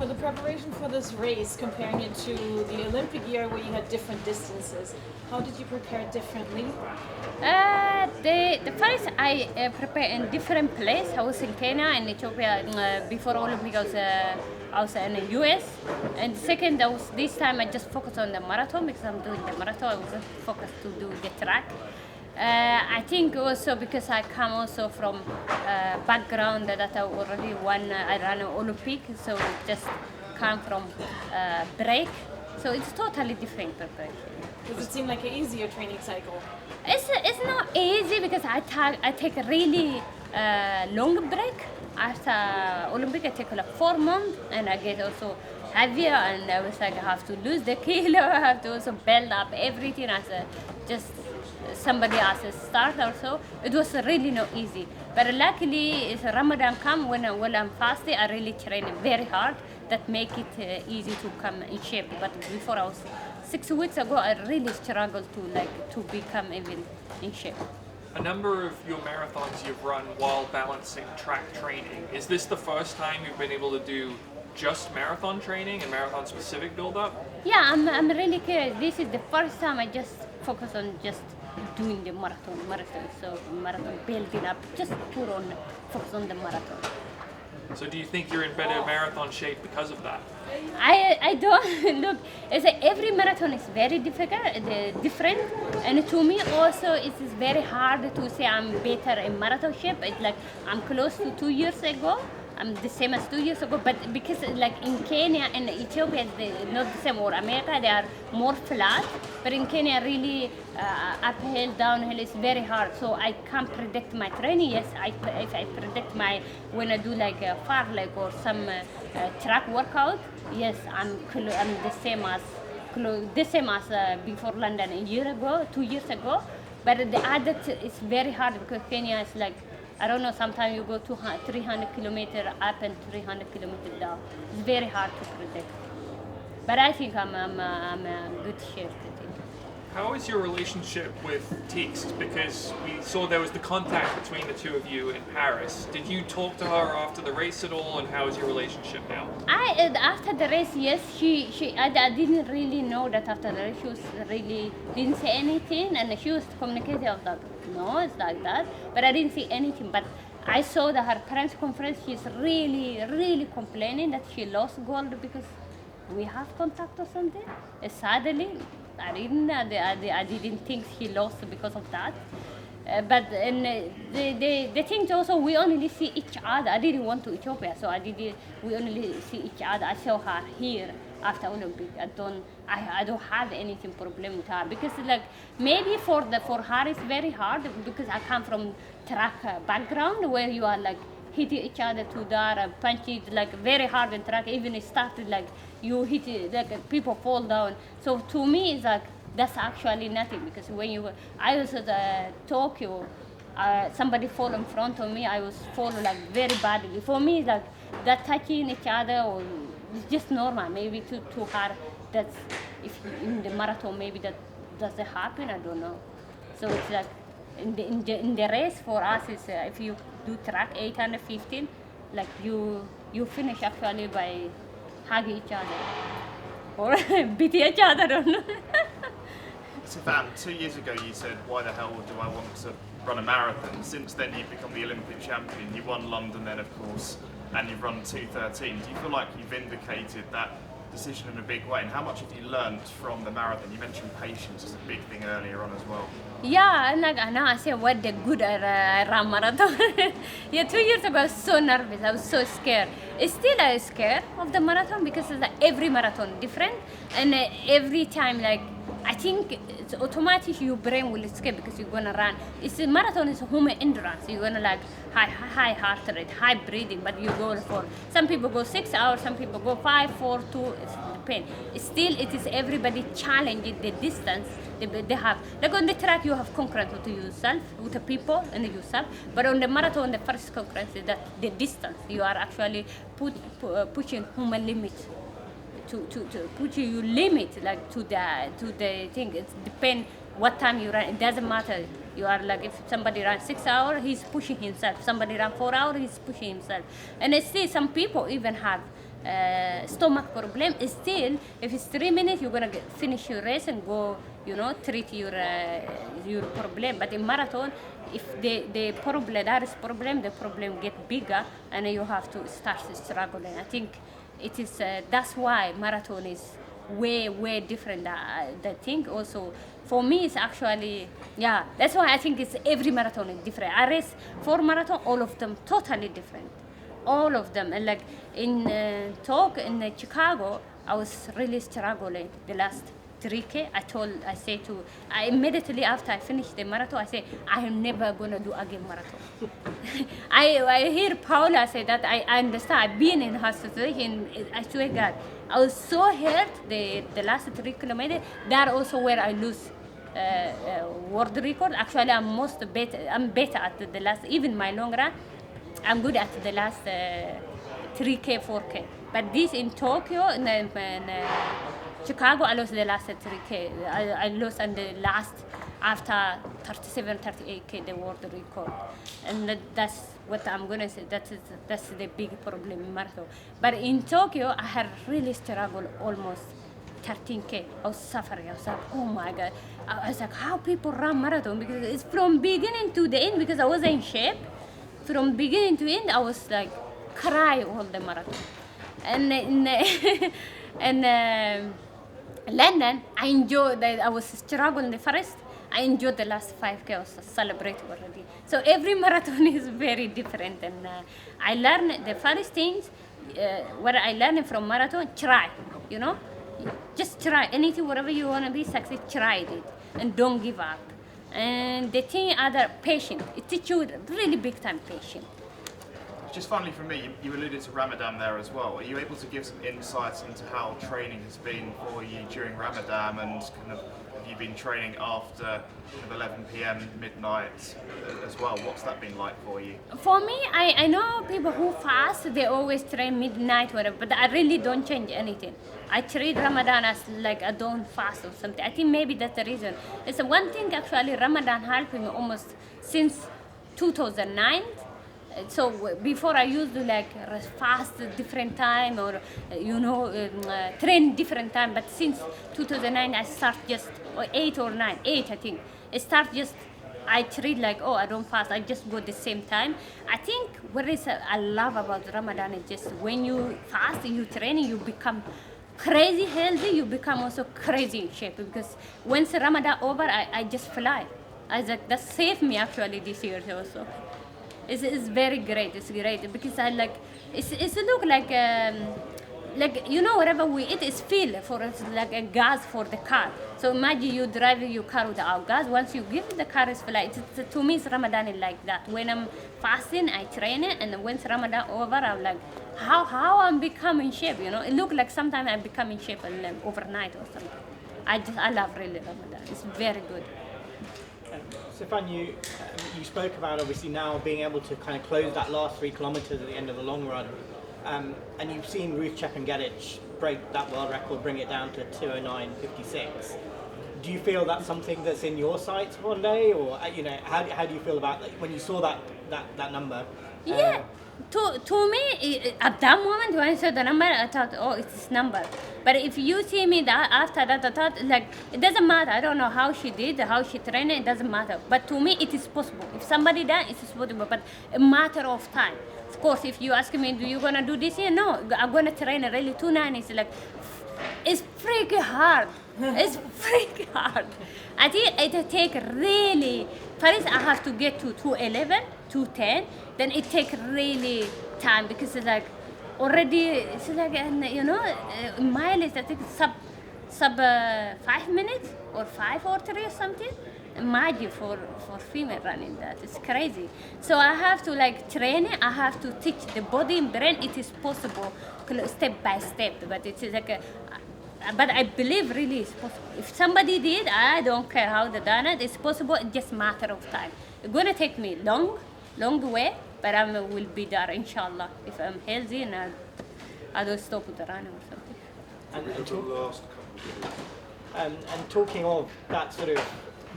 For the preparation for this race, comparing it to the Olympic year where you had different distances, how did you prepare differently? The first I prepare in different place. I was in Kenya and Ethiopia before Olympic. I was in the US. And second, this time I just focused on the marathon because I'm doing the marathon. I was focused to do the track. I think also because I come also from background that I already won. I ran an Olympic, so just come from break. So it's totally different preparation. Does it seem like an easier training cycle? It's not easy because I take a really long break after Olympic. I take like 4 months and I get also heavier and I was like I have to lose the kilo. I have to also build up everything as a just somebody as a start or so. It was really not easy. But luckily, it's Ramadan come when I'm fasting. I really train very hard. That make it easy to come in shape. But before I was 6 weeks ago, I really struggled to become even in shape. A number of your marathons you've run while balancing track training. Is this the first time you've been able to do just marathon training and marathon specific build up? Yeah, I'm really curious. This is the first time I just focus on just doing the marathon. So marathon building up, just focus on the marathon. So do you think you're in better marathon shape because of that? I don't look. It's like every marathon is very difficult, different, and to me also it is very hard to say I'm better in marathon shape. It's like I'm close to 2 years ago. I'm the same as 2 years ago, but because like in Kenya and Ethiopia, they not the same, or America, they are more flat. But in Kenya, really uphill, downhill is very hard. So I can't predict my training. Yes, if I predict when I do like a far leg or some track workout, yes, I'm the same as before London a year ago, 2 years ago. But the other is very hard because Kenya is like, I don't know, sometimes you go 300 kilometers up and 300 kilometers down. It's very hard to predict. But I think I'm a good shape today. How is your relationship with Tix? Because we saw there was the contact between the two of you in Paris. Did you talk to her after the race at all, and how is your relationship now? After the race, yes, I didn't really know that after the race she was really didn't say anything, and she was communicating of that. No, it's like that, but I didn't see anything. But I saw that her press conference, she's really complaining that she lost gold because we have contact or something. Sadly, I didn't think she lost because of that. But the thing also, we only see each other. I didn't want to Ethiopia, so we only see each other. I saw her here after Olympic. I don't have anything problem with her because like maybe for her it's very hard because I come from track background where you are like hitting each other to there, punch it like very hard in track. Even it started like you hit it, like people fall down. So to me it's like that's actually nothing because I was at Tokyo, somebody fall in front of me. I was fall like very badly. For me, like that touching each other or it's just normal. Maybe to her that's if in the marathon maybe that doesn't happen. I don't know. So it's like in the race for us is if you do track 815, like you finish actually by hugging each other or beating each other. I don't know. Sifan, 2 years ago you said, why the hell do I want to run a marathon? Since then you've become the Olympic champion. You won London then, of course, and you've run 2:13. Do you feel like you vindicated that decision in a big way? And how much have you learned from the marathon? You mentioned patience as a big thing earlier on as well. Yeah, and like now I say what the good I ran marathon. Yeah, 2 years ago I was so nervous. I was so scared. Still I was scared of the marathon because it's like every marathon different, and every time like I think it's automatic your brain will escape because you're gonna run. It's a marathon is human endurance. You're gonna like high heart rate, high breathing, but you go for some people go 6 hours, some people go 5, 4, 2. It's depend. Still, it is everybody challenging the distance they have. Like on the track, you have concurrent with yourself, with the people and yourself. But on the marathon, the first concurrent is that the distance. You are actually pushing human limits. To put your limit like to the thing. It depends what time you run. It doesn't matter. You are like if somebody runs 6 hours, he's pushing himself. Somebody runs 4 hours, he's pushing himself. And I see some people even have stomach problem, still if it's 3 minutes you're gonna finish your race and go, treat your problem. But in marathon, if the problem, there is problem, the problem get bigger and you have to start struggling. I think it is that's why marathon is way different. The thing also for me is actually, yeah, that's why I think it's every marathon is different. I race 4 marathon, all of them totally different, all of them. And like in Chicago, I was really struggling the last 3K. I immediately after I finished the marathon, I say I am never gonna do again marathon. I hear Paula say that. I understand. I've been in her situation. I swear God, I was so hurt the last 3 kilometers. That also where I lose world record. Actually, I'm better at the last, even my long run. I'm good at the last 3K, 4K. But this in Tokyo and Chicago, I lost the last 3K. I lost in the last, after 37, 38K, the world record. And that's what I'm going to say. That's the big problem in marathon. But in Tokyo, I had really struggled almost 13K. I was suffering. I was like, oh my God. I was like, how people run marathon? Because it's from beginning to the end, because I was in shape. From beginning to end, I was like, cry all the marathon. And in London, I enjoyed that. I was struggling the first. I enjoyed the last 5K. I was celebrating already. So every marathon is very different. And I learned the first things, what I learned from marathon, try, just try anything, whatever you want to be success, try it and don't give up. And the thing other, patient. It teaches you really big time patient. Just finally from me, you alluded to Ramadan there as well. Are you able to give some insights into how training has been for you during Ramadan, and kind of have you been training after kind of 11 p.m. midnight as well? What's that been like for you? For me, I know people who fast, they always train midnight, whatever, but I really don't change anything. I treat Ramadan as like I don't fast or something. I think maybe that's the reason. It's one thing actually, Ramadan helped me almost since 2009. So before I used to like fast different time or train different time, but since 2009 I start just, or 8 or 9, 8 I think. I start just, I treat like, I don't fast, I just go the same time. I think what is I love about Ramadan is just when you fast, you train, you become crazy healthy, you become also crazy in shape, because once Ramadan over, I just fly. I was like, that saved me actually this year also. It's very great. It's great because I like it's look like whatever we eat is fuel for us, like a gas for the car. So imagine you driving your car without gas. Once you give the car is full. To me, it's Ramadan is like that. When I'm fasting, I train it, and once Ramadan over, I'm like, how I'm becoming shape. It look like sometimes I become in shape overnight or something. I love really Ramadan. It's very good. Sifan, you spoke about obviously now being able to kind of close that last 3 kilometers at the end of the long run, and you've seen Ruth Chepngetich break that world record, bring it down to 2:09:56. Do you feel that's something that's in your sights one day, or how do you feel about when you saw that number? Yeah. To me, at that moment when I saw the number, I thought, it's this number. But if you see me after that, I thought, like, it doesn't matter. I don't know how she did, how she trained, it doesn't matter. But to me, it is possible. If somebody does, it is possible. But a matter of time. Of course, if you ask me, do you going to do this year? No, I'm going to train really 2:09. It's like, it's freaking hard. It's freaking hard. I think it take really, first I have to get to 2:11, 2:10, then it take really time, because it's like already, it's like, mileage, I think sub 5 minutes or 5 or 3 or something. Imagine for female running that, it's crazy. So I have to like train it, I have to teach the body and brain it is possible step by step, but it's like but I believe really it's possible. If somebody did, I don't care how they done it, it's possible, it's just matter of time. It's gonna take me long way, but I will be there inshallah, if I'm healthy and I don't stop with the running or something. And talking of that sort of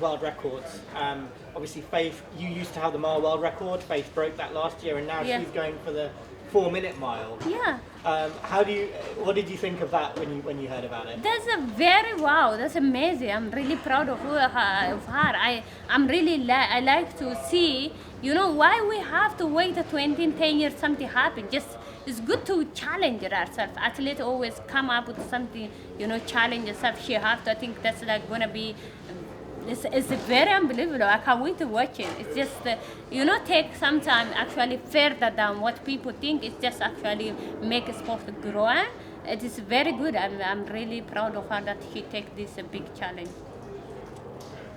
world records, obviously Faith, you used to have the mile world record. Faith broke that last year, and now she's going for the 4-minute mile. Yeah. What did you think of that when you heard about it? That's a very wow. That's amazing. I'm really proud of her. I'm really I like to see. You know why we have to wait 20, 10 years something happen. Just it's good to challenge ourselves. Athletes always come up with something. You know, challenge yourself. She have to. I think that's like gonna be. It's very unbelievable. I can't wait to watch it. It's just, take some time actually further than what people think. It's just actually make a sport grow. It is very good. I'm really proud of her that she take this big challenge.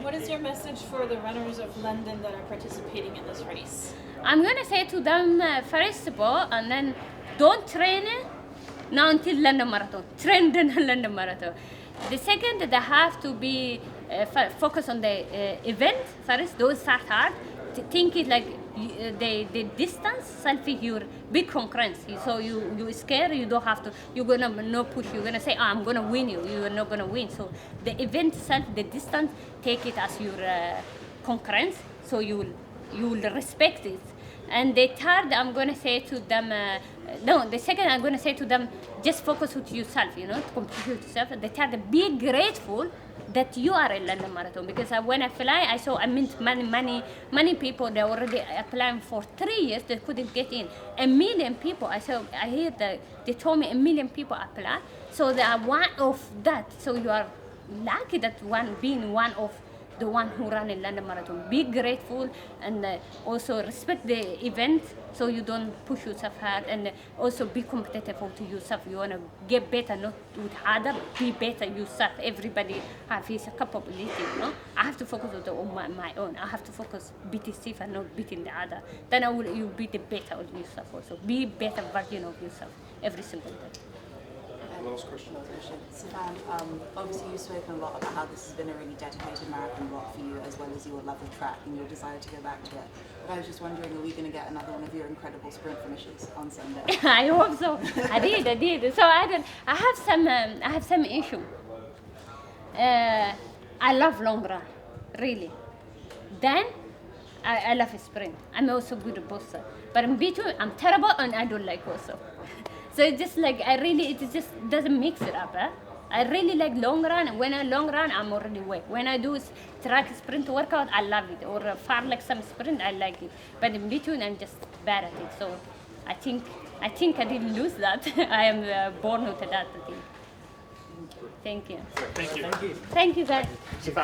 What is your message for the runners of London that are participating in this race? I'm gonna say to them, first of all, and then don't train now until London Marathon. Train the London Marathon. The second, they have to be focus on the event first. Don't start hard. Think it like the distance, selfie your big concurrence. So you scare. You don't have to. You're gonna no push. You're gonna say, I'm gonna win you. You are not gonna win. So the event itself, the distance, take it as your concurrence. So you will respect it. And the third, I'm gonna say to them. The second, I'm gonna say to them, just focus with yourself. To compete with yourself. The third, be grateful that you are in London Marathon, because when I fly, I mean many people, they already applying for 3 years, they couldn't get in. 1 million people, I hear that they told me 1 million people apply, so they are one of that. So you are lucky that being one of the one who run in London Marathon. Be grateful and also respect the event, so you don't push yourself hard, and also be competitive to yourself. You want to get better, not with other, be better yourself. Everybody have his capability, I have to focus on my own. I have to focus beating Sifan, not beating the other. Then you be the better of yourself also. Be better version of yourself every single day. Last question. Sifan, obviously you've spoken a lot about how this has been a really dedicated marathon block for you, as well as your love of track and your desire to go back to it. But I was just wondering, are we going to get another one of your incredible sprint finishes on Sunday? I hope so. I did. So I have some issue. I love long run, really. Then I love sprint. I'm also good at both. But in between, I'm terrible and I don't like also. So it's just like it just doesn't mix it up. I really like long run, and when I long run, I'm already weak. When I do track sprint workout, I love it. Or far like some sprint, I like it. But in between, I'm just bad at it. So I think I didn't lose that. I am born with that. I think. Thank you. Thank you. Thank you. Thank you, guys. Sifan.